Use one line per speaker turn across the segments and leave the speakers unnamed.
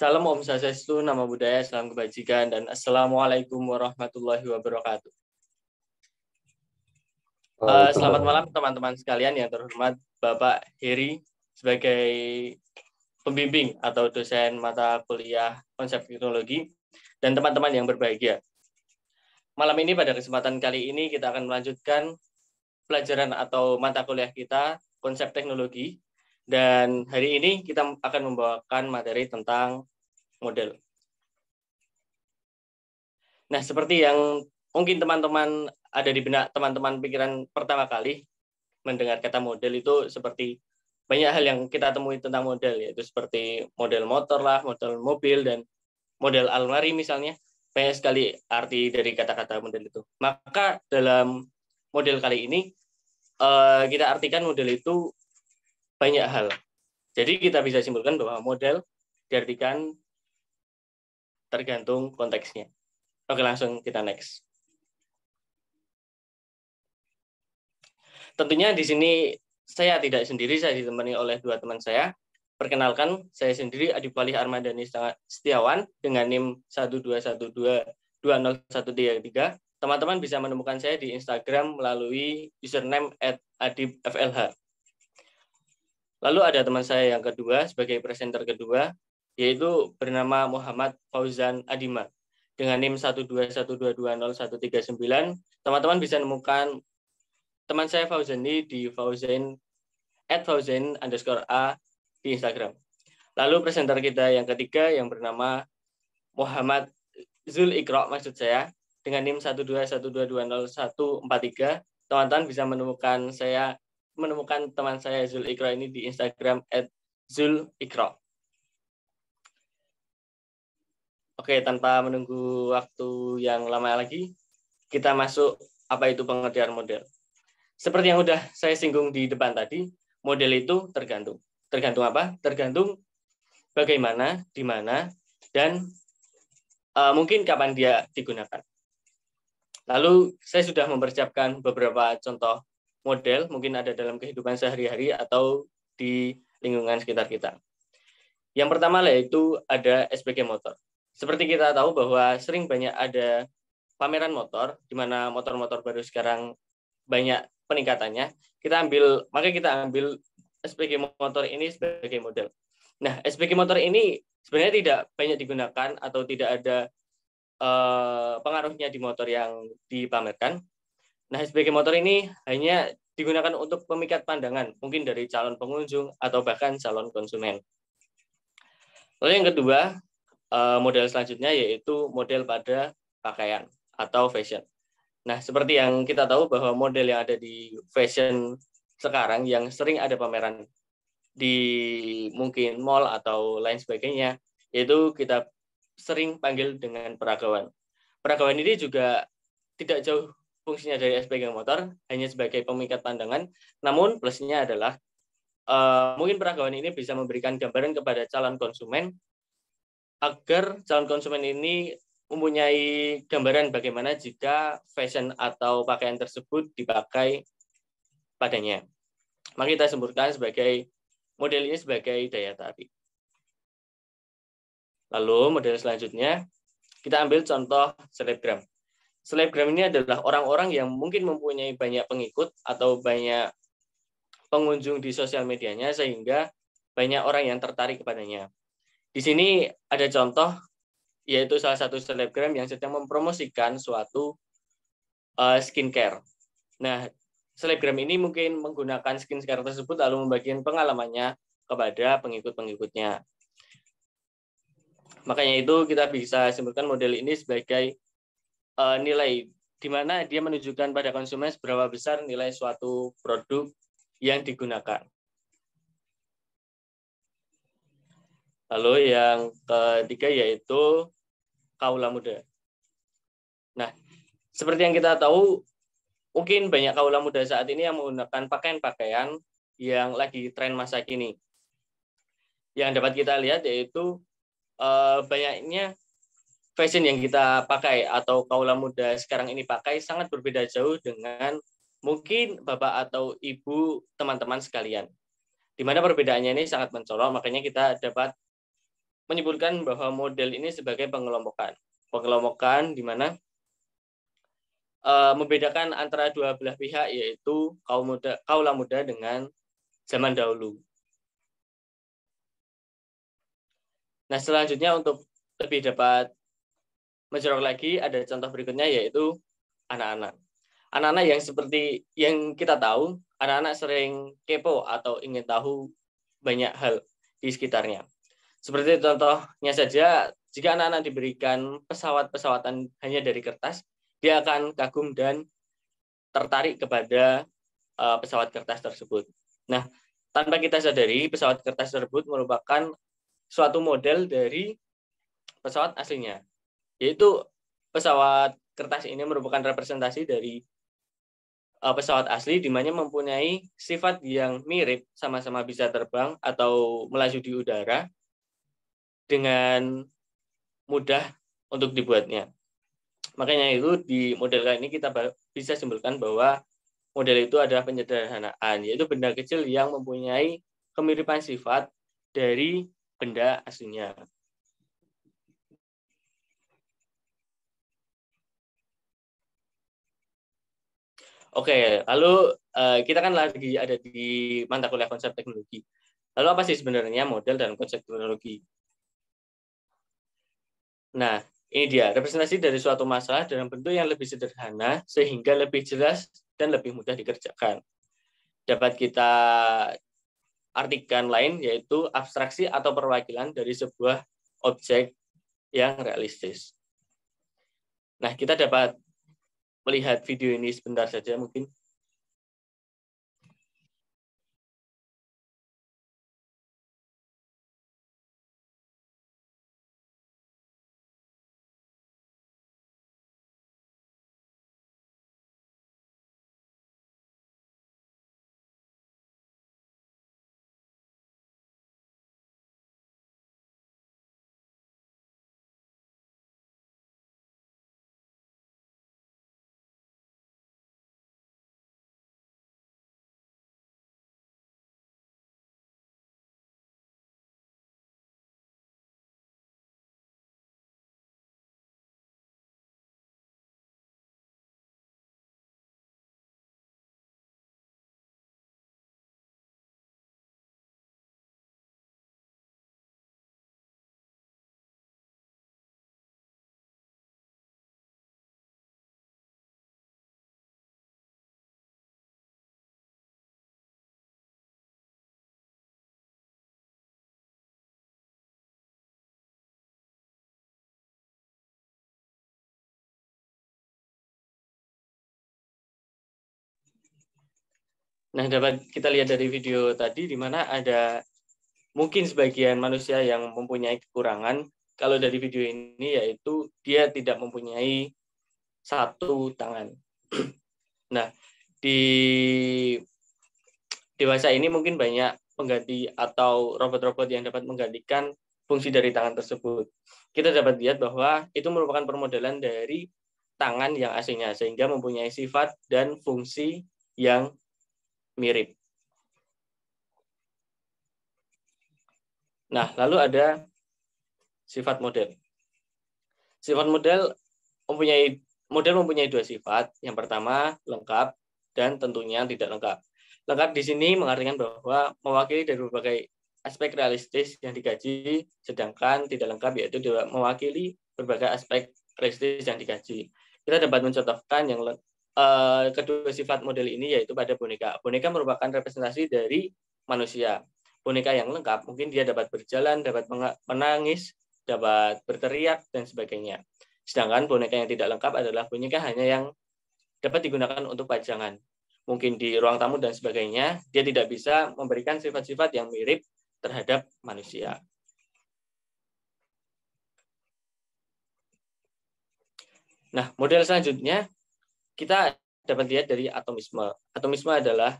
Salam Om Swastiastu, Namo Buddhaya, salam kebajikan, dan Assalamualaikum warahmatullahi wabarakatuh. Selamat malam teman-teman sekalian yang terhormat Bapak Heri sebagai pembimbing atau dosen mata kuliah konsep teknologi dan teman-teman yang berbahagia. Malam ini pada kesempatan kali ini kita akan melanjutkan pelajaran atau mata kuliah kita konsep teknologi, dan hari ini kita akan membawakan materi tentang model. Nah, seperti yang mungkin teman-teman ada di benak teman-teman pikiran pertama kali mendengar kata model itu seperti banyak hal yang kita temui tentang model, yaitu seperti model motor lah, model mobil, dan model almari misalnya. Banyak sekali arti dari kata-kata model itu. Maka dalam model kali ini kita artikan model itu banyak hal. Jadi kita bisa simpulkan bahwa model diartikan tergantung konteksnya. Oke, langsung kita next. Tentunya di sini saya tidak sendiri, saya ditemani oleh dua teman saya. Perkenalkan, saya sendiri Adi Palih Armadani Setiawan dengan NIM 121220133. Teman-teman bisa menemukan saya di Instagram melalui username @adibflh. Lalu ada teman saya yang kedua sebagai presenter kedua, yaitu bernama Muhammad Fauzan Adima dengan NIM 121220139. Teman-teman bisa menemukan teman saya Fauzan ini di @fauzan_a di Instagram. Lalu presenter kita yang ketiga yang bernama Muhammad Zul Ikro, maksud saya, dengan NIM 121220143. Teman-teman bisa menemukan teman saya Zul Ikro ini di Instagram @zulikro. Oke, tanpa menunggu waktu yang lama lagi, kita masuk apa itu pengertian model. Seperti yang sudah saya singgung di depan tadi, model itu tergantung. Tergantung apa? Tergantung bagaimana, di mana, dan mungkin kapan dia digunakan. Lalu saya sudah mempersiapkan beberapa contoh model, mungkin ada dalam kehidupan sehari-hari atau di lingkungan sekitar kita. Yang pertama yaitu ada SPG motor. Seperti kita tahu bahwa sering banyak ada pameran motor, di mana motor-motor baru sekarang banyak peningkatannya. Maka kita ambil SPG motor ini sebagai model. Nah, SPG motor ini sebenarnya tidak banyak digunakan atau tidak ada pengaruhnya di motor yang dipamerkan. Nah, SPG motor ini hanya digunakan untuk pemikat pandangan, mungkin dari calon pengunjung atau bahkan calon konsumen. Lalu yang kedua, model selanjutnya yaitu model pada pakaian atau fashion. Nah, seperti yang kita tahu bahwa model yang ada di fashion sekarang yang sering ada pameran di mungkin mall atau lain sebagainya, yaitu kita sering panggil dengan peragawan. Peragawan ini juga tidak jauh fungsinya dari SPG motor, hanya sebagai pemikat pandangan, namun plusnya adalah mungkin peragawan ini bisa memberikan gambaran kepada calon konsumen agar calon konsumen ini mempunyai gambaran bagaimana jika fashion atau pakaian tersebut dipakai padanya. Maka kita sebutkan sebagai model ini sebagai daya tarik. Lalu model selanjutnya, kita ambil contoh selebgram. Selebgram ini adalah orang-orang yang mungkin mempunyai banyak pengikut atau banyak pengunjung di sosial medianya sehingga banyak orang yang tertarik kepadanya. Di sini ada contoh, yaitu salah satu selebgram yang sedang mempromosikan suatu skincare. Nah, selebgram ini mungkin menggunakan skincare tersebut lalu membagikan pengalamannya kepada pengikut-pengikutnya. Makanya itu kita bisa simpulkan model ini sebagai nilai, di mana dia menunjukkan pada konsumen seberapa besar nilai suatu produk yang digunakan. Lalu yang ketiga yaitu kaula muda. Nah, seperti yang kita tahu, mungkin banyak kaula muda saat ini yang menggunakan pakaian-pakaian yang lagi tren masa kini. Yang dapat kita lihat yaitu banyaknya fashion yang kita pakai atau kaula muda sekarang ini pakai sangat berbeda jauh dengan mungkin bapak atau ibu teman-teman sekalian. Di mana perbedaannya ini sangat mencolok, makanya kita dapat menyebutkan bahwa model ini sebagai pengelompokan. Pengelompokan di mana membedakan antara dua belah pihak, yaitu kaula muda dengan zaman dahulu. Nah, selanjutnya untuk lebih dapat menjorok lagi, ada contoh berikutnya yaitu anak-anak. Anak-anak yang seperti yang kita tahu, anak-anak sering kepo atau ingin tahu banyak hal di sekitarnya. Seperti contohnya saja, jika anak-anak diberikan pesawat-pesawatan hanya dari kertas, dia akan kagum dan tertarik kepada pesawat kertas tersebut. Nah, tanpa kita sadari, pesawat kertas tersebut merupakan suatu model dari pesawat aslinya, yaitu pesawat kertas ini merupakan representasi dari pesawat asli, di mana mempunyai sifat yang mirip, sama-sama bisa terbang atau melaju di udara dengan mudah untuk dibuatnya. Makanya itu di model kali ini kita bisa simpulkan bahwa model itu adalah penyederhanaan, yaitu benda kecil yang mempunyai kemiripan sifat dari benda aslinya. Oke, lalu kita kan lagi ada di mata kuliah konsep teknologi. Lalu apa sih sebenarnya model dan konsep teknologi? Nah, ini dia representasi dari suatu masalah dalam bentuk yang lebih sederhana sehingga lebih jelas dan lebih mudah dikerjakan. Dapat kita artikan lain yaitu abstraksi atau perwakilan dari sebuah objek yang realistis. Nah, kita dapat melihat video ini sebentar saja mungkin. Nah, dapat kita lihat dari video tadi di mana ada mungkin sebagian manusia yang mempunyai kekurangan. Kalau dari video ini yaitu dia tidak mempunyai satu tangan. Nah, di dewasa ini mungkin banyak pengganti atau robot-robot yang dapat menggantikan fungsi dari tangan tersebut. Kita dapat lihat bahwa itu merupakan permodelan dari tangan yang aslinya, sehingga mempunyai sifat dan fungsi yang mirip. Nah, lalu ada sifat model. Sifat model mempunyai dua sifat. Yang pertama, lengkap, dan tentunya tidak lengkap. Lengkap di sini mengartikan bahwa mewakili dari berbagai aspek realistis yang dikaji, sedangkan tidak lengkap yaitu mewakili berbagai aspek realistis yang dikaji. Kita dapat mencontohkan yang kedua sifat model ini yaitu pada boneka. Boneka merupakan representasi dari manusia. Boneka yang lengkap mungkin dia dapat berjalan, dapat menangis, dapat berteriak, dan sebagainya. Sedangkan boneka yang tidak lengkap adalah boneka hanya yang dapat digunakan untuk pajangan. Mungkin di ruang tamu dan sebagainya, dia tidak bisa memberikan sifat-sifat yang mirip terhadap manusia. Nah, model selanjutnya kita dapat lihat dari atomisme. Atomisme adalah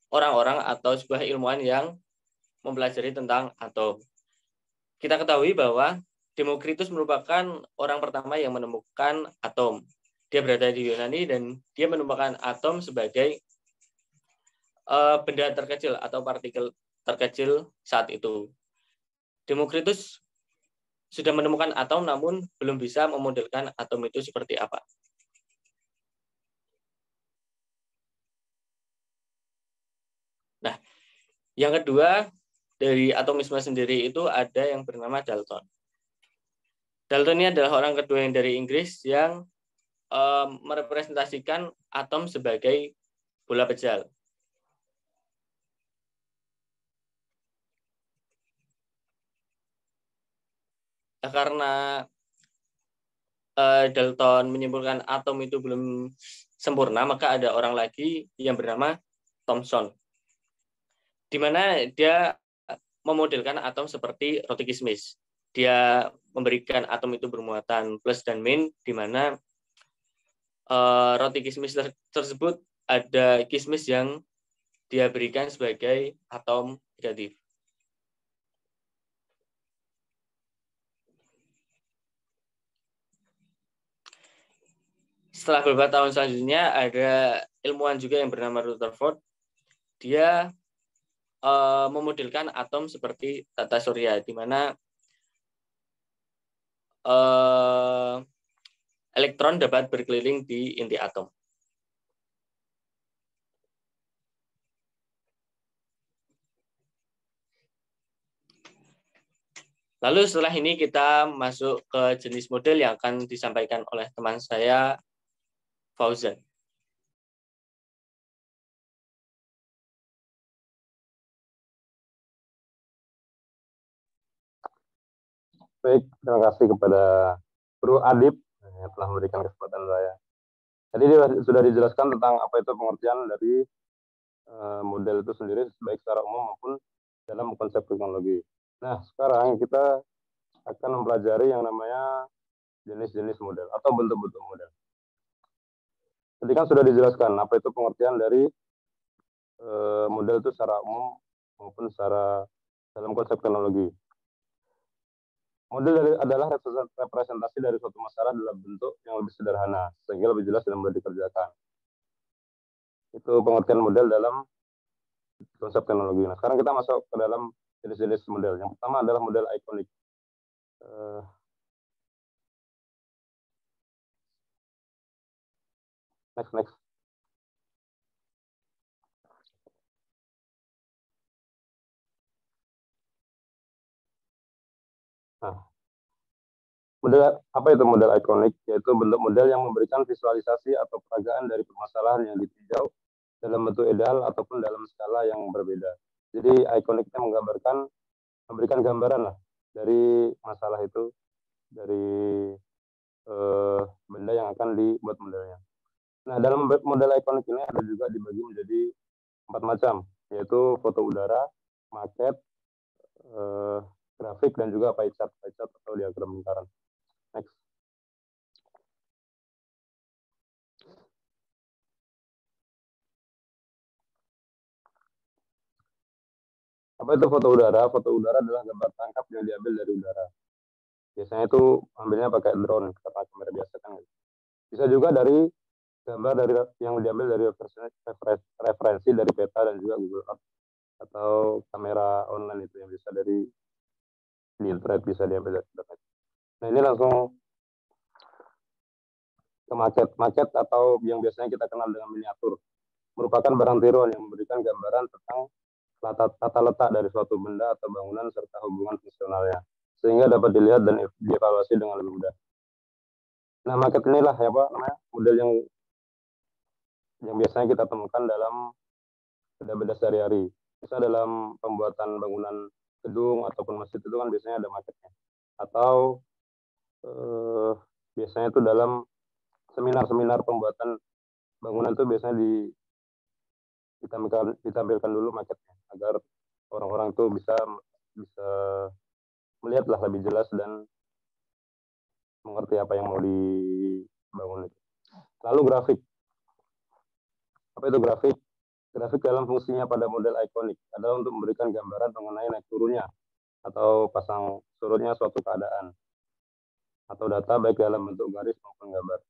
orang-orang atau sebuah ilmuwan yang mempelajari tentang atom. Kita ketahui bahwa Demokritus merupakan orang pertama yang menemukan atom. Dia berada di Yunani dan dia menemukan atom sebagai benda terkecil atau partikel terkecil saat itu. Demokritus sudah menemukan atom namun belum bisa memodelkan atom itu seperti apa. Nah, yang kedua, dari atomisme sendiri itu ada yang bernama Dalton. Dalton ini adalah orang kedua yang dari Inggris yang merepresentasikan atom sebagai bola pejal. Nah, karena Dalton menyimpulkan atom itu belum sempurna, maka ada orang lagi yang bernama Thomson, di mana dia memodelkan atom seperti roti kismis. Dia memberikan atom itu bermuatan plus dan min, di mana roti kismis tersebut ada kismis yang dia berikan sebagai atom negatif. Setelah beberapa tahun selanjutnya, ada ilmuwan juga yang bernama Rutherford. Dia memodelkan atom seperti tata surya, di mana elektron dapat berkeliling di inti atom. Lalu setelah ini kita masuk ke jenis model yang akan disampaikan oleh teman saya, Fauzan.
Baik, terima kasih kepada Bro Adib yang telah memberikan kesempatan saya. Tadi sudah dijelaskan tentang apa itu pengertian dari model itu sendiri, baik secara umum maupun dalam konsep teknologi. Nah, sekarang kita akan mempelajari yang namanya jenis-jenis model atau bentuk-bentuk model. Tadi kan sudah dijelaskan apa itu pengertian dari model itu secara umum maupun secara dalam konsep teknologi. Model adalah representasi dari suatu masalah dalam bentuk yang lebih sederhana, sehingga lebih jelas dan mudah dikerjakan. Itu pengertian model dalam konsep teknologi. Nah, sekarang kita masuk ke dalam jenis-jenis model. Yang pertama adalah model ikonik. Next. Nah, model apa itu model ikonik? Yaitu bentuk model yang memberikan visualisasi atau peragaan dari permasalahan yang ditinjau dalam bentuk ideal ataupun dalam skala yang berbeda. Jadi ikoniknya memberikan gambaran lah dari masalah itu, dari benda yang akan dibuat modelnya. Nah, dalam model ikonik ini ada juga dibagi menjadi 4 macam, yaitu foto udara, maket, grafik, dan juga pie chart atau diagram lingkaran. Next. Apa itu foto udara? Foto udara adalah gambar tangkap yang diambil dari udara. Biasanya itu ambilnya pakai drone karena kamera biasa kan. Bisa juga dari gambar dari yang diambil dari referensi dari peta dan juga Google Earth atau kamera online itu yang bisa dari di internet, bisa diambil dari internet. Nah, ini langsung ke maket atau yang biasanya kita kenal dengan miniatur. Merupakan barang tiruan yang memberikan gambaran tentang tata letak dari suatu benda atau bangunan serta hubungan fungsionalnya, sehingga dapat dilihat dan dievaluasi dengan lebih mudah. Nah, maket inilah ya Pak, namanya model yang biasanya kita temukan dalam benda-benda sehari-hari. Bisa dalam pembuatan bangunan gedung ataupun masjid itu kan biasanya ada maketnya. Atau biasanya itu dalam seminar-seminar pembuatan bangunan itu biasanya ditampilkan dulu maketnya agar orang-orang itu bisa melihatlah lebih jelas dan mengerti apa yang mau dibangun itu. Lalu grafik. Apa itu grafik? Grafik dalam fungsinya pada model ikonik adalah untuk memberikan gambaran mengenai naik turunnya atau pasang surutnya suatu keadaan atau data baik dalam bentuk garis maupun gambar.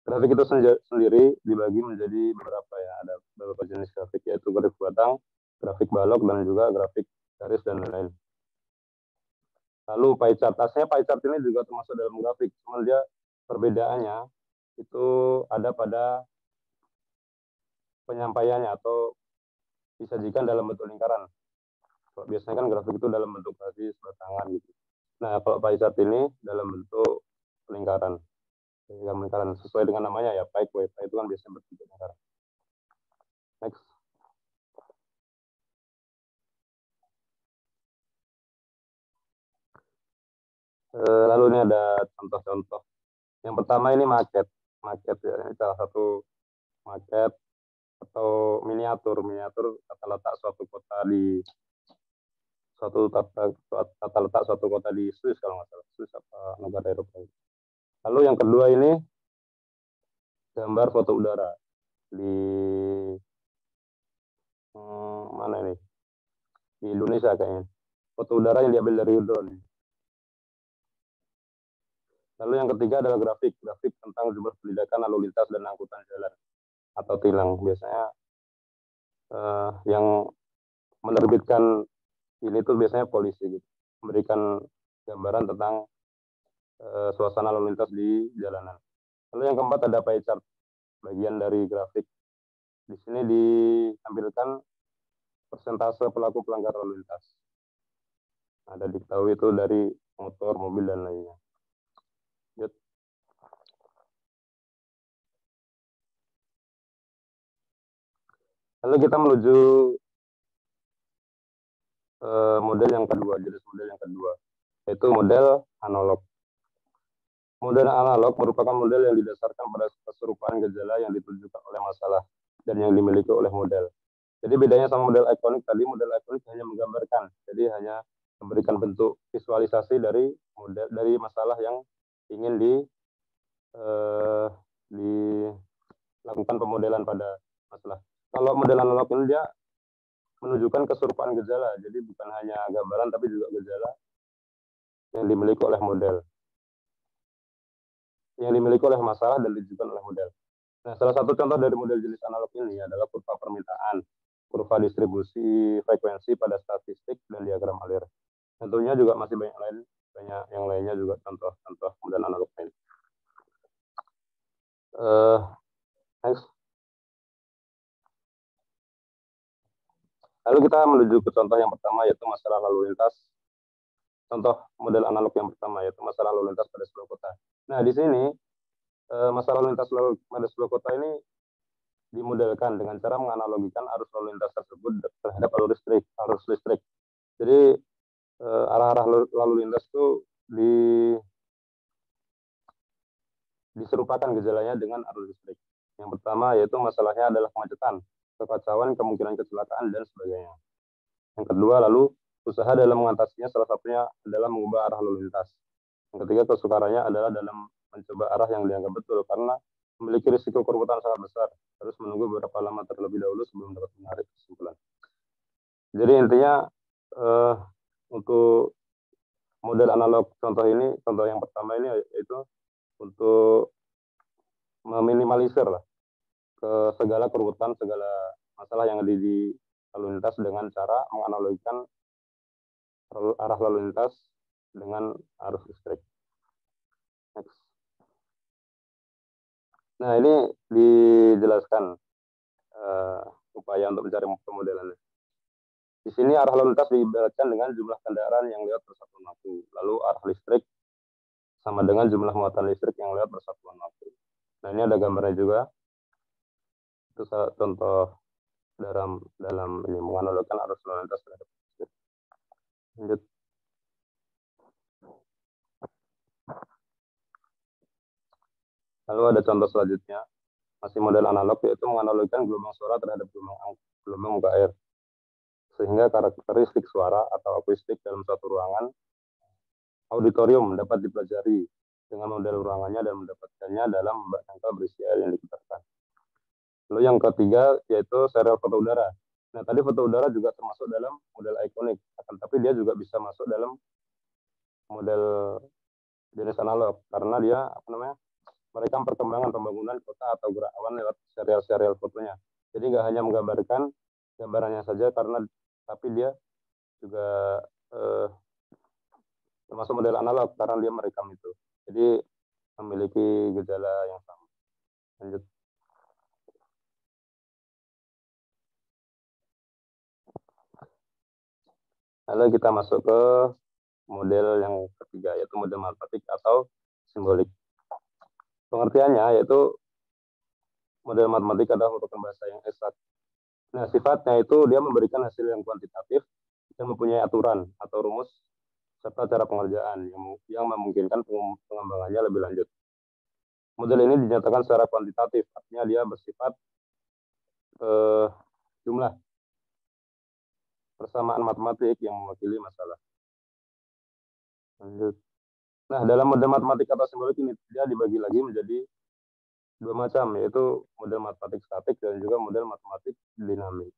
Grafik itu sendiri dibagi menjadi beberapa ya, ada beberapa jenis grafik, yaitu grafik batang, grafik balok, dan juga grafik garis dan lain-lain. Lalu pie chart, tasnya pie chart ini juga termasuk dalam grafik, cuma dia perbedaannya itu ada pada penyampaiannya atau disajikan dalam bentuk lingkaran. Kalau biasanya kan grafik itu dalam bentuk garis batangan gitu. Nah, kalau pie chart ini dalam bentuk lingkaran. Lingkaran sesuai dengan namanya ya, pie itu kan biasanya berbentuk lingkaran. Next. Lalu ini ada contoh-contoh. Yang pertama ini maket. Maket ya, ini salah satu maket atau miniatur. Miniatur tata letak suatu kota di tata letak suatu kota di Swiss kalau nggak salah. Swiss apa negara Eropa. Lalu yang kedua ini gambar foto udara di mana ini? Di Indonesia kayaknya. Foto udara yang diambil dari drone. Lalu yang ketiga adalah grafik tentang jumlah penindakan lalu lintas dan angkutan jalan atau tilang. Biasanya yang menerbitkan ini tuh biasanya polisi gitu, memberikan gambaran tentang suasana lalu lintas di jalanan. Lalu yang keempat ada pie chart, bagian dari grafik. Di sini ditampilkan persentase pelaku pelanggar lalu lintas. Ada diketahui itu dari motor, mobil dan lainnya. Yuk. Lalu kita menuju model yang kedua, jenis model yang kedua, yaitu model analog. Model analog merupakan model yang didasarkan pada keserupaan gejala yang ditunjukkan oleh masalah dan yang dimiliki oleh model. Jadi bedanya sama model ikonik tadi, model ikonik hanya menggambarkan, jadi hanya memberikan bentuk visualisasi dari masalah yang ingin dilakukan pemodelan pada masalah. Kalau model analog ini dia menunjukkan keserupaan gejala, jadi bukan hanya gambaran tapi juga gejala yang dimiliki oleh model, yang dimiliki oleh masalah dan ditujukan oleh model. Nah, salah satu contoh dari model jenis analog ini adalah kurva permintaan, kurva distribusi frekuensi pada statistik dan diagram alir. Tentunya juga masih banyak yang lainnya juga contoh-contoh model analog ini. Next. Lalu kita menuju ke contoh yang pertama yaitu masalah lalu lintas. Contoh model analog yang pertama yaitu masalah lalu lintas pada sebuah kota. Nah, di sini masalah lalu lintas pada sebuah kota ini dimodelkan dengan cara menganalogikan arus lalu lintas tersebut terhadap arus listrik. Jadi arah-arah lalu lintas itu diserupakan gejalanya dengan arus listrik. Yang pertama yaitu masalahnya adalah kemacetan, kekacauan, kemungkinan kecelakaan, dan sebagainya. Yang kedua lalu usaha dalam mengatasinya salah satunya adalah mengubah arah lalu lintas. Yang ketiga kesukarannya adalah dalam mencoba arah yang dianggap betul karena memiliki risiko kerubutan sangat besar. Harus menunggu beberapa lama terlebih dahulu sebelum dapat menarik kesimpulan. Jadi intinya untuk model analog contoh yang pertama ini yaitu untuk meminimalisir lah ke segala kerubutan, segala masalah yang ada di lalu lintas dengan cara menganalogikan arah lalu lintas dengan arus listrik. Next. Nah, ini dijelaskan upaya untuk mencari pemodelannya. Di sini arah lalu lintas diibaratkan dengan jumlah kendaraan yang lewat persatuan waktu. Lalu arah listrik sama dengan jumlah muatan listrik yang lewat persatuan waktu. Nah, ini ada gambarnya juga. Itu contoh dalam ini menganalogkan arus lalu lintas terhadap listrik. Lanjut. Lalu ada contoh selanjutnya, masih model analog, yaitu menganalogikan gelombang suara terhadap gelombang muka air. Sehingga karakteristik suara atau akustik dalam suatu ruangan auditorium dapat dipelajari dengan model ruangannya dan mendapatkannya dalam bak tangkal berisi air yang diputarkan. Lalu yang ketiga yaitu serial foto udara. Nah, tadi foto udara juga termasuk dalam model ikonik, tapi dia juga bisa masuk dalam model jenis analog karena dia merekam perkembangan pembangunan kota atau gerak awan lewat serial fotonya. Jadi nggak hanya menggambarkan gambarannya saja tapi dia juga termasuk model analog karena dia merekam itu. Jadi memiliki gejala yang sama. Lanjut. Lalu kita masuk ke model yang ketiga, yaitu model matematik atau simbolik. Pengertiannya yaitu model matematik adalah merupakan bahasa yang eksak. Nah, sifatnya itu dia memberikan hasil yang kuantitatif yang mempunyai aturan atau rumus serta cara pengerjaan yang memungkinkan pengembangannya lebih lanjut. Model ini dinyatakan secara kuantitatif, artinya dia bersifat jumlah persamaan matematik yang mewakili masalah. Lanjut. Nah, dalam model matematik atau simbolik ini dia dibagi lagi menjadi dua macam, yaitu model matematik statik dan juga model matematik dinamik.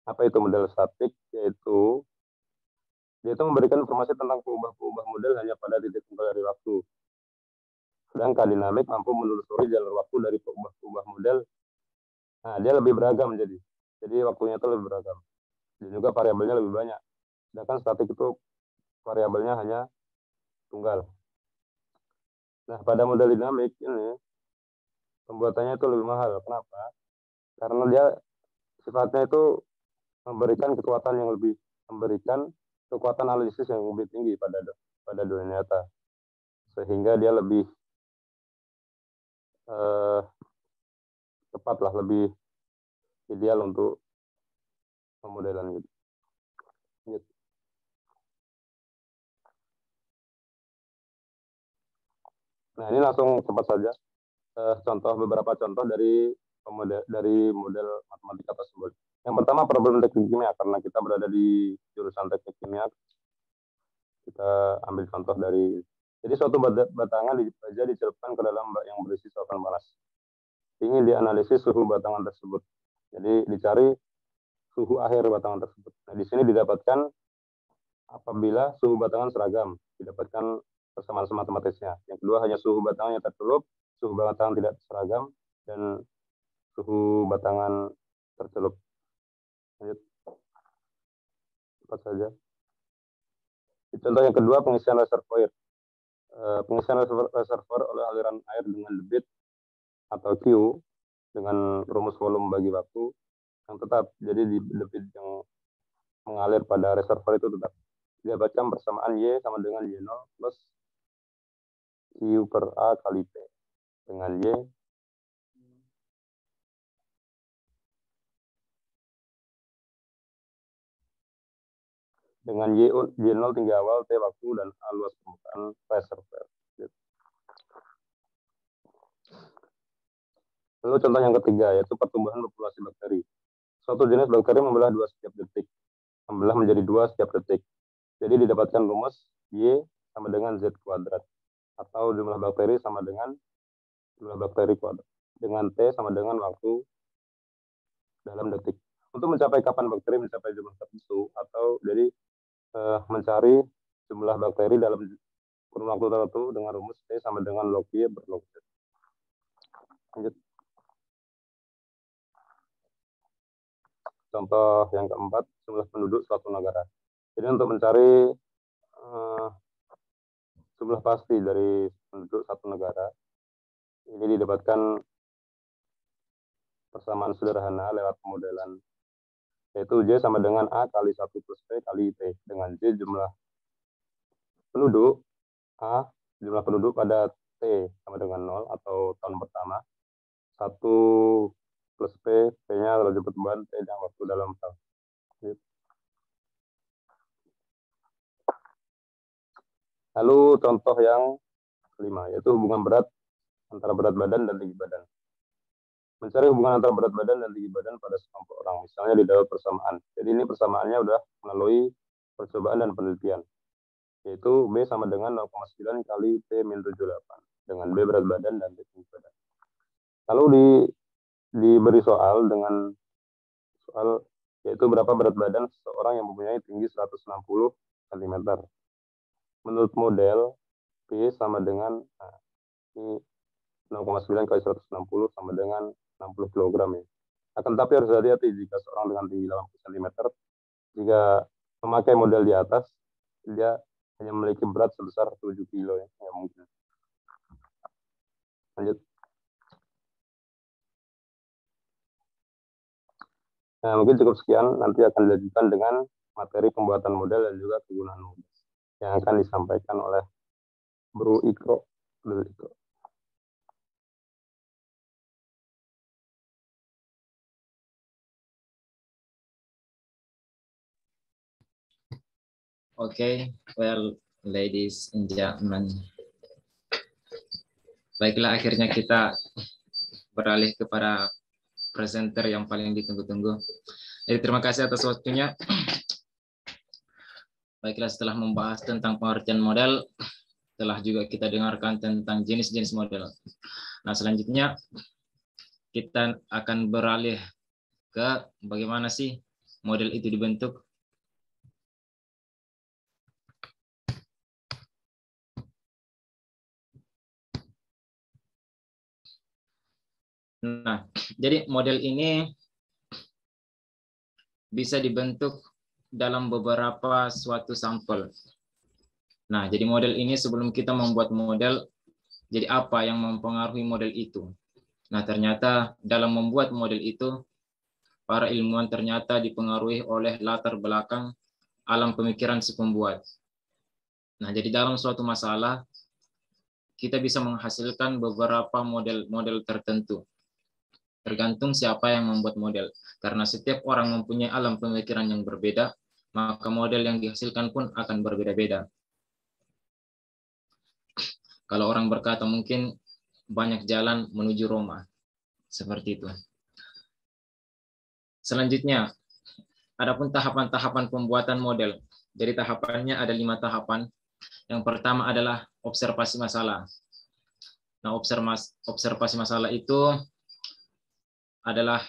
Apa itu model statik? Yaitu dia itu memberikan informasi tentang perubahan model hanya pada titik tunggal dari waktu. Sedangkan dinamik mampu menelusuri jalur waktu dari perubahan model. Nah, dia lebih beragam jadi waktunya itu lebih beragam. Dan juga variabelnya lebih banyak. Sedangkan statik itu variabelnya hanya tunggal. Nah, pada model dinamik ini pembuatannya itu lebih mahal. Kenapa? Karena dia sifatnya itu memberikan kekuatan analisis yang lebih tinggi pada dunia nyata, sehingga dia lebih tepat lah, lebih ideal untuk pemodelan gitu. Nah, ini langsung cepat saja beberapa contoh dari model matematika tersebut. Yang pertama, problem teknik kimia. Karena kita berada di jurusan teknik kimia, kita ambil contoh dari, jadi suatu batangan baja dicelupkan ke dalam bak yang berisi selokan panas. Ingin dianalisis suhu batangan tersebut. Jadi dicari suhu akhir batangan tersebut. Nah, di sini didapatkan apabila suhu batangan seragam, didapatkan persamaan matematisnya. Yang kedua, hanya suhu batangannya tercelup, suhu batangan tidak seragam, dan suhu batangan tercelup. Lanjut. Cepat saja. Contoh yang kedua, pengisian reservoir. Pengisian reservoir oleh aliran air dengan debit atau Q dengan rumus volume bagi waktu yang tetap. Jadi di debit yang mengalir pada reservoir itu tetap. Didapatkan persamaan Y sama dengan Y0 plus Q per A kali P dengan Y dengan Y0 tinggi awal, T waktu, dan A luas permukaan reservoir. Lalu contoh yang ketiga, yaitu pertumbuhan populasi bakteri. Suatu jenis bakteri membelah dua setiap detik, membelah menjadi dua setiap detik. Jadi didapatkan rumus Y sama dengan Z kuadrat, atau jumlah bakteri sama dengan jumlah bakteri kuadrat, dengan T sama dengan waktu dalam detik. Untuk mencapai kapan bakteri mencapai jumlah tertentu, atau jadi mencari jumlah bakteri dalam kurun waktu tertentu dengan rumus T sama dengan log Y per log Z. Lanjut. Contoh yang keempat, jumlah penduduk suatu negara. Jadi untuk mencari jumlah pasti dari penduduk satu negara, ini didapatkan persamaan sederhana lewat pemodelan, yaitu J sama dengan A kali 1 plus P kali T, dengan J jumlah penduduk, A jumlah penduduk pada T sama dengan 0 atau tahun pertama, 1 plus P, P-nya laju pertumbuhan, T yang waktu dalam tahun. Lalu contoh yang kelima, yaitu hubungan berat antara berat badan dan tinggi badan. Mencari hubungan antara berat badan dan tinggi badan pada sekelompok orang, misalnya di dalam persamaan. Jadi ini persamaannya udah melalui percobaan dan penelitian, yaitu B sama dengan 0,9 kali T min 78, dengan B berat badan dan T tinggi badan. Lalu diberi soal dengan soal yaitu berapa berat badan seseorang yang mempunyai tinggi 160 cm. Menurut model, P sama dengan ini 0,9 kali 160 sama dengan 60 kg ya. Akan tetapi harus hati-hati jika seorang dengan tinggi 80 cm, jika memakai model di atas, dia hanya memiliki berat sebesar 7 kilo ya, mungkin. Lanjut. Nah, mungkin cukup sekian. Nanti akan dilanjutkan dengan materi pembuatan model dan juga kegunaan model yang akan disampaikan oleh Bro Ikro.
Okay, well, ladies and gentlemen, baiklah akhirnya kita beralih kepada presenter yang paling ditunggu-tunggu. Jadi terima kasih atas waktunya. Baiklah, setelah membahas tentang pengertian model, telah juga kita dengarkan tentang jenis-jenis model. Nah, selanjutnya kita akan beralih ke bagaimana sih model itu dibentuk. Nah, jadi model ini bisa dibentuk dalam beberapa suatu sampel. Nah, jadi model ini sebelum kita membuat model, jadi apa yang mempengaruhi model itu? Nah, ternyata dalam membuat model itu, para ilmuwan ternyata dipengaruhi oleh latar belakang alam pemikiran si pembuat. Nah, jadi dalam suatu masalah, kita bisa menghasilkan beberapa model-model tertentu. Tergantung siapa yang membuat model. Karena setiap orang mempunyai alam pemikiran yang berbeda, maka model yang dihasilkan pun akan berbeda-beda. Kalau orang berkata mungkin banyak jalan menuju Roma. Seperti itu. Selanjutnya, adapun tahapan-tahapan pembuatan model. Jadi tahapannya ada 5 tahapan. Yang pertama adalah observasi masalah. Nah, observasi masalah itu adalah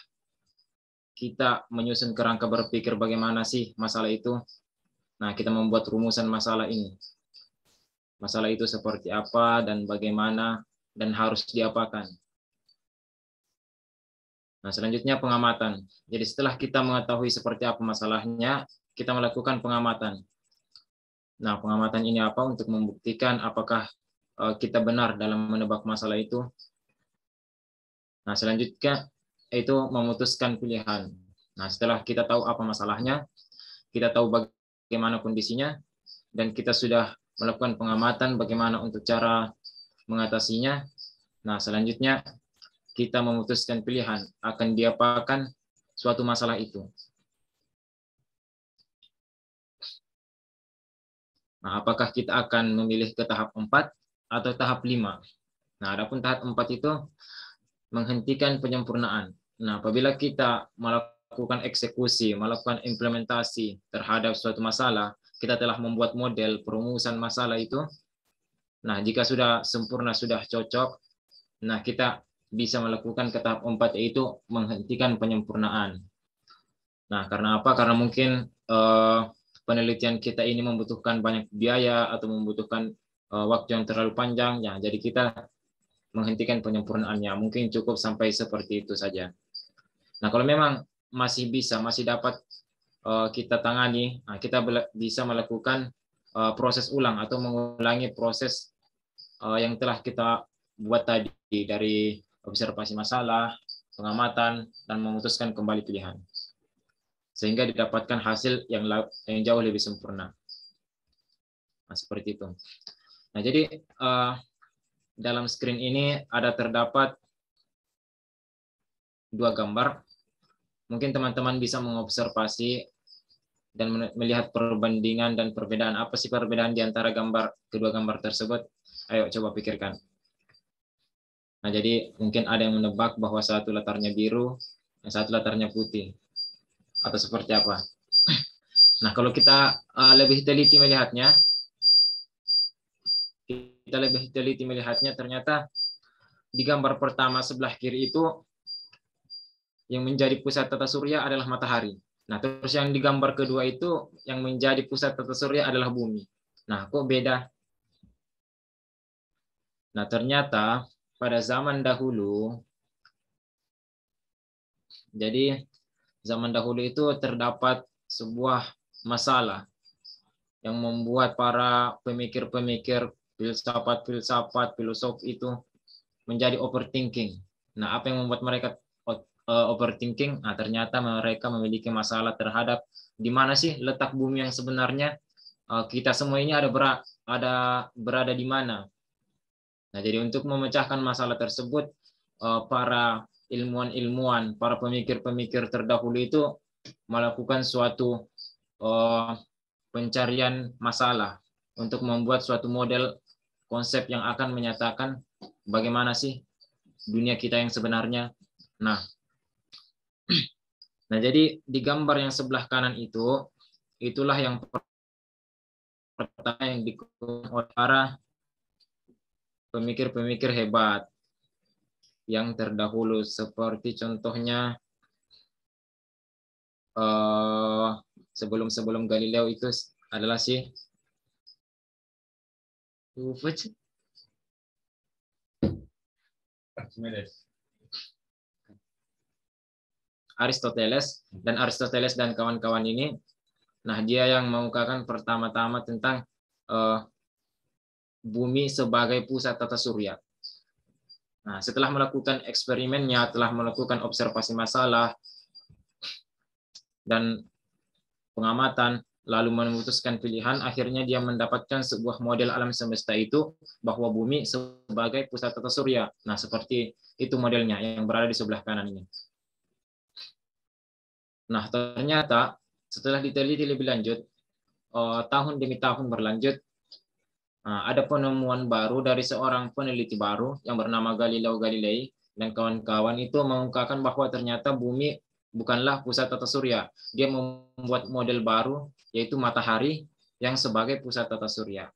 kita menyusun kerangka berpikir bagaimana sih masalah itu. Nah, kita membuat rumusan masalah ini. Masalah itu seperti apa dan bagaimana dan harus diapakan. Nah, selanjutnya pengamatan. Jadi setelah kita mengetahui seperti apa masalahnya, kita melakukan pengamatan. Nah, pengamatan ini apa? Untuk membuktikan apakah kita benar dalam menebak masalah itu. Nah, selanjutnya itu memutuskan pilihan. Nah, setelah kita tahu apa masalahnya, kita tahu bagaimana kondisinya, dan kita sudah melakukan pengamatan bagaimana untuk cara mengatasinya. Nah, selanjutnya kita memutuskan pilihan akan diapakan suatu masalah itu. Nah, apakah kita akan memilih ke tahap 4 atau tahap 5? Nah, adapun tahap 4 itu menghentikan penyempurnaan. Nah, apabila kita melakukan eksekusi, melakukan implementasi terhadap suatu masalah, kita telah membuat model perumusan masalah itu. Nah, jika sudah sempurna, sudah cocok, nah kita bisa melakukan ke tahap 4, yaitu menghentikan penyempurnaan. Nah, karena apa? Karena mungkin penelitian kita ini membutuhkan banyak biaya atau membutuhkan waktu yang terlalu panjang, ya. Jadi kita menghentikan penyempurnaannya. Mungkin cukup sampai seperti itu saja. Nah, kalau memang masih bisa, masih dapat kita tangani, nah kita bisa melakukan proses ulang atau mengulangi proses yang telah kita buat tadi dari observasi masalah, pengamatan, dan memutuskan kembali pilihan. Sehingga didapatkan hasil yang jauh lebih sempurna. Nah, seperti itu. Nah, jadi dalam screen ini ada terdapat 2 gambar. Mungkin teman-teman bisa mengobservasi dan melihat perbandingan dan perbedaan. Apa sih perbedaan di antara kedua gambar tersebut? Ayo coba pikirkan. Nah, jadi mungkin ada yang menebak bahwa satu latarnya biru, yang satu latarnya putih. Atau seperti apa? Nah, kalau kita lebih teliti melihatnya, ternyata di gambar pertama sebelah kiri itu yang menjadi pusat tata surya adalah matahari. Nah, terus yang di gambar kedua itu yang menjadi pusat tata surya adalah bumi. Nah, kok beda? Nah, ternyata pada zaman dahulu, jadi zaman dahulu itu terdapat sebuah masalah yang membuat para pemikir-pemikir filsafat filosof itu menjadi overthinking. Nah, apa yang membuat mereka overthinking? Nah, ternyata mereka memiliki masalah terhadap di mana sih letak bumi yang sebenarnya. Kita semua ini berada di mana. Nah, jadi untuk memecahkan masalah tersebut, para ilmuwan-ilmuwan, para pemikir-pemikir terdahulu itu melakukan suatu pencarian masalah untuk membuat suatu model konsep yang akan menyatakan bagaimana sih dunia kita yang sebenarnya. Nah, jadi di gambar yang sebelah kanan itu, itulah yang pertama yang dikembangkan oleh para pemikir-pemikir hebat yang terdahulu, seperti contohnya sebelum Galileo itu adalah si Aristoteles dan kawan-kawan ini. Nah, dia yang mengungkapkan pertama-tama tentang bumi sebagai pusat tata surya. Nah, setelah melakukan eksperimennya, telah melakukan observasi masalah dan pengamatan, lalu memutuskan pilihan, akhirnya dia mendapatkan sebuah model alam semesta itu bahwa bumi sebagai pusat tata surya. Nah, seperti itu modelnya yang berada di sebelah kanan ini. Nah, ternyata setelah diteliti lebih lanjut, tahun demi tahun berlanjut, ada penemuan baru dari seorang peneliti baru yang bernama Galileo Galilei dan kawan-kawan itu mengungkapkan bahwa ternyata bumi bukanlah pusat tata surya. Dia membuat model baru, yaitu matahari yang sebagai pusat tata surya.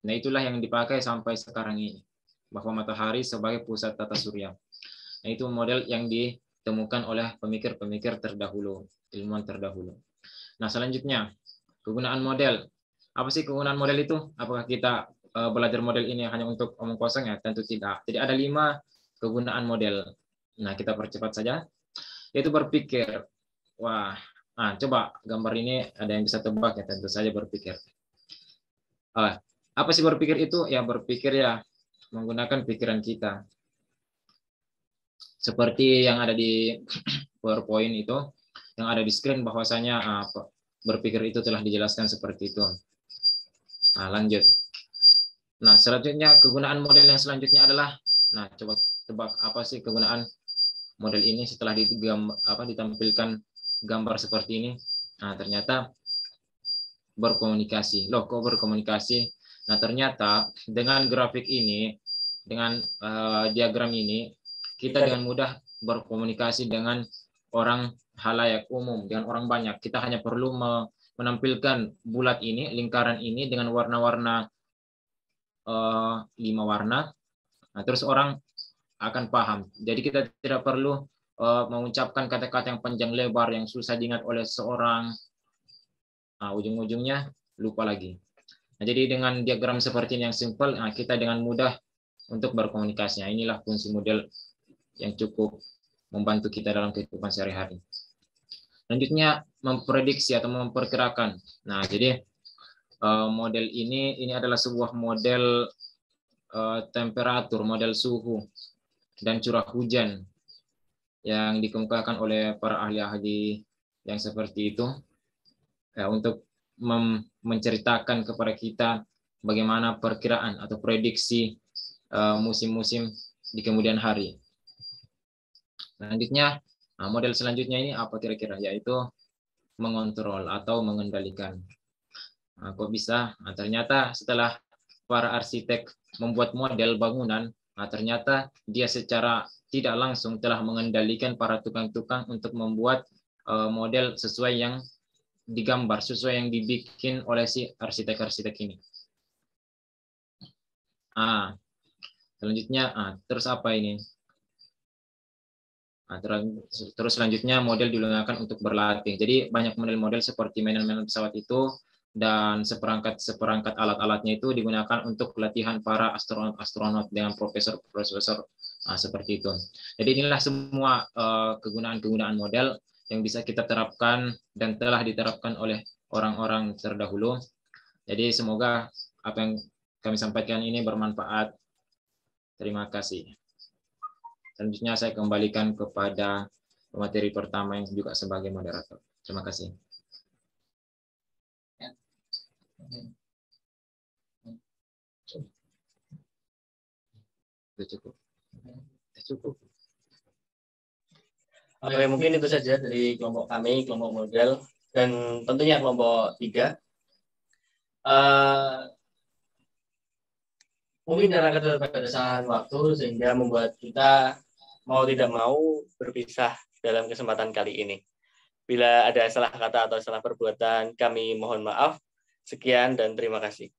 Nah, itulah yang dipakai sampai sekarang ini, bahwa matahari sebagai pusat tata surya. Nah, itu model yang ditemukan oleh pemikir-pemikir terdahulu, ilmuwan terdahulu. Nah, selanjutnya, kegunaan model. Apa sih kegunaan model itu? Apakah kita belajar model ini hanya untuk omong kosong? Ya, tentu tidak. Jadi ada 5 kegunaan model. Nah, kita percepat saja. Yaitu berpikir. Wah, coba gambar ini ada yang bisa tebak ya, tentu saja berpikir. Apa sih berpikir itu? Ya, berpikir ya menggunakan pikiran kita. Seperti yang ada di PowerPoint itu, yang ada di screen bahwasanya berpikir itu telah dijelaskan seperti itu. Nah, lanjut. Nah, selanjutnya kegunaan model yang selanjutnya adalah, nah coba tebak apa sih kegunaan model ini setelah ditampilkan gambar seperti ini. Nah, ternyata berkomunikasi. Loh, kok berkomunikasi? Nah, ternyata dengan grafik ini, dengan diagram ini, kita dengan mudah berkomunikasi dengan orang halayak umum, dengan orang banyak. Kita hanya perlu menampilkan bulat ini, lingkaran ini dengan warna-warna 5 warna. Nah, terus orang akan paham. Jadi kita tidak perlu mengucapkan kata-kata yang panjang lebar yang susah diingat oleh seorang. Nah, ujung-ujungnya lupa lagi. Nah, jadi dengan diagram seperti ini yang simple, kita dengan mudah untuk berkomunikasi. Nah, inilah fungsi model yang cukup membantu kita dalam kehidupan sehari-hari. Selanjutnya memprediksi atau memperkirakan. Nah, jadi model ini adalah sebuah model temperatur, model suhu dan curah hujan yang dikemukakan oleh para ahli-ahli yang seperti itu ya, untuk menceritakan kepada kita bagaimana perkiraan atau prediksi musim-musim di kemudian hari. Selanjutnya, model selanjutnya ini apa kira-kira? Yaitu mengontrol atau mengendalikan. Nah, kok bisa? Nah, ternyata setelah para arsitek membuat model bangunan, nah, ternyata dia secara tidak langsung telah mengendalikan para tukang-tukang untuk membuat model sesuai yang digambar, sesuai yang dibikin oleh si arsitek-arsitek ini. Selanjutnya, terus apa ini? Terus selanjutnya model digunakan untuk berlatih. Jadi banyak model-model seperti mainan-mainan pesawat itu dan seperangkat alat-alatnya itu digunakan untuk pelatihan para astronot dengan profesor-profesor seperti itu. Jadi inilah semua kegunaan-kegunaan model yang bisa kita terapkan dan telah diterapkan oleh orang-orang terdahulu. Jadi semoga apa yang kami sampaikan ini bermanfaat. Terima kasih. Selanjutnya saya kembalikan kepada pemateri pertama yang juga sebagai moderator. Terima kasih. Cukup.
Oke, mungkin itu saja dari kelompok kami, kelompok model, dan tentunya kelompok 3. Mungkin karena keterbatasan waktu sehingga membuat kita mau tidak mau berpisah dalam kesempatan kali ini. Bila ada salah kata atau salah perbuatan, kami mohon maaf. Sekian dan terima kasih.